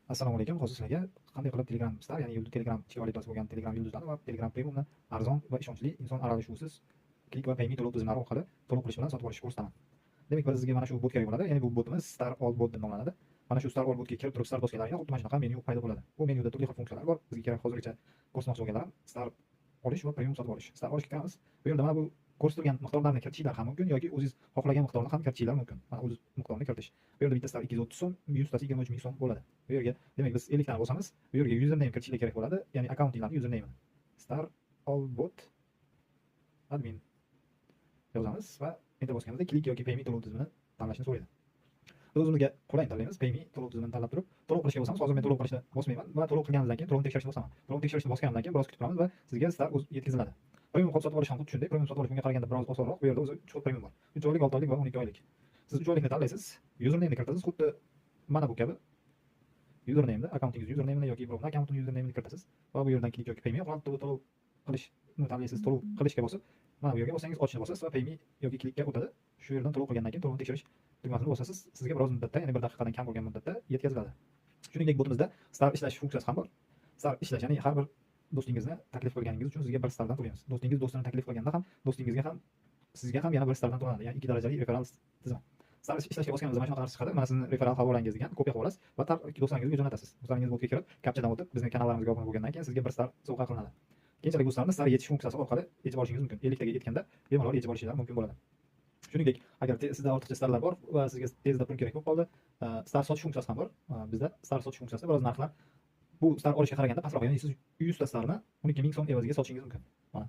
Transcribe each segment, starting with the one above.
Assalomu alaykum. Hozir sizlarga qanday qilib Telegram Star, ya'ni yulduz Telegram ichki valyutasi bo'lgan Telegram yulduzlarni va Telegram Premiumni arzon va ishonchli inson aralashuvisiz klik va payme to'lov tizimlari orqali to'lov qilish bilan sotib olishni ko'rsataman. Demak, sizga mana shu bot kerak bo'ladi. Ya'ni bu botimiz Star All Bot deb nomlanadi. Mana shu Star All Botga kirib turib Star doskalarida xuddi mana shunaqa menyu paydo bo'ladi. Bu menyuda turli xil funksiyalar bor. Bizga kerak hozirgacha ko'rsatmoqchi bo'lganlar Star olish va Premium sotib olish. Star olishga kiramiz. Bu yerda mana bu ko'rsatilgan miqdorlarni kiritishlar ham mumkin yoki o'zingiz xohlagan miqdorni ham kiritishlar mumkin. Mana o'z miqdorini kiritish. Bu yerda bitta Star 230 so'm, 100 tasi 23 ming so'm bo'ladi. Bu yerga demak biz 50 tani bo'lsamiz, bu yerga username kiritishlar kerak bo'ladi. Ya'ni akkauntinglarning username. Star All Bot admin yozamiz va enter bosganimizda klik yoki payme to'lov tizimini tanlashni so'raydi. Biz o'zimizga qulay tanlaymiz. Payme to'lov tizimini tanlab turib, to'lov qilishga bosamiz. Hozir men to'lov qilishni bosmayman va to'lov qilganimizdan keyin to'lovni tekshirishni bosaman. To'lovni tekshirishni bosganimdan keyin biroz kutib turamiz va sizga Star o'z yetkaziladi. Premium kod sotib olish ham xuddi shunday. Premium sotib olish bunga qaraganda biroz osonroq. Bu yerda o'zi 3 xil premium bor. 3 oylik, 6 oylik va 12 oylik. Siz 3 oylikni tanlaysiz, username'ni kiritasiz, xuddi mana bu kabi. Username'ni, akkauntingiz username'ni yoki birovning akkauntining username'ni kiritasiz va bu yerdan klik yoki payme orqali to'lov qilishni tanlaysiz. To'lov qilishga bosib, mana bu yerga bossangiz ochishni bosasiz va payme yoki klikka o'tadi. Shu yerdan to'lov qilgandan keyin to'lovni tekshirish tugmasini bosasiz. Sizga biroz muddatda, ya'ni 1 daqiqadan kam bo'lgan muddatda yetkaziladi. Shuningdek, botimizda Star ishlash funksiyasi ham bor. Star ishlash, ya'ni har bir do'stingizni taklif qilganingiz uchun sizga 1 stardan to'laymiz. Do'stingiz do'stini taklif qilganda ham do'stingizga ham sizga ham yana 1 stardan to'lanadi. Ya'ni 2 darajali referral tizim. Star ishlashga bosganimizda mana shunaqa chiqadi. Mana sizning referral havolangiz degan kopiya qilib olasiz va do'stingizga jo'natasiz. Do'stingiz botga kirib, kapchadan o'tib, bizning kanallarimizga obuna bo'lgandan keyin sizga 1 star sovg'a qilinadi. Keyinchalik bu starni Star yetish funksiyasi orqali yetib olishingiz mumkin. 50 taga yetganda bemalol yetib olishingiz mumkin bo'ladi. Shuningdek, agar sizda ortiqcha starlar bor va sizga tezda pul kerak bo'lib qoldi, Star sotish funksiyasi ham bor. Bizda Star sotish funksiyasi biroz narxlar bu Star olishga qaraganda pastroq. Ya'ni siz 100 ta starni 12 ming so'm evaziga sotishingiz mumkin. Mana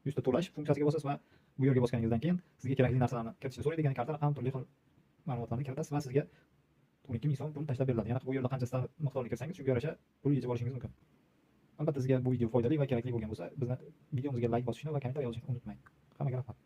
100 ta to'lash funksiyasiga bosasiz va bu yerga bosganingizdan keyin sizga kerakli narsalarni kiritishni so'raydi. Ya'ni kartalar ham turli xil ma'lumotlarni kiritasiz va sizga 12 ming so'm pul tashlab beriladi. Ya'ni bu yerda qancha star miqdorini kiritsangiz, shunga yarasha pul yechib olishingiz mumkin. Albatta sizga bu video foydali va kerakli bo'lgan bo'lsa, bizni videomizga like bosishni va kommentariy yozishni unutmang. Hammaga rahmat.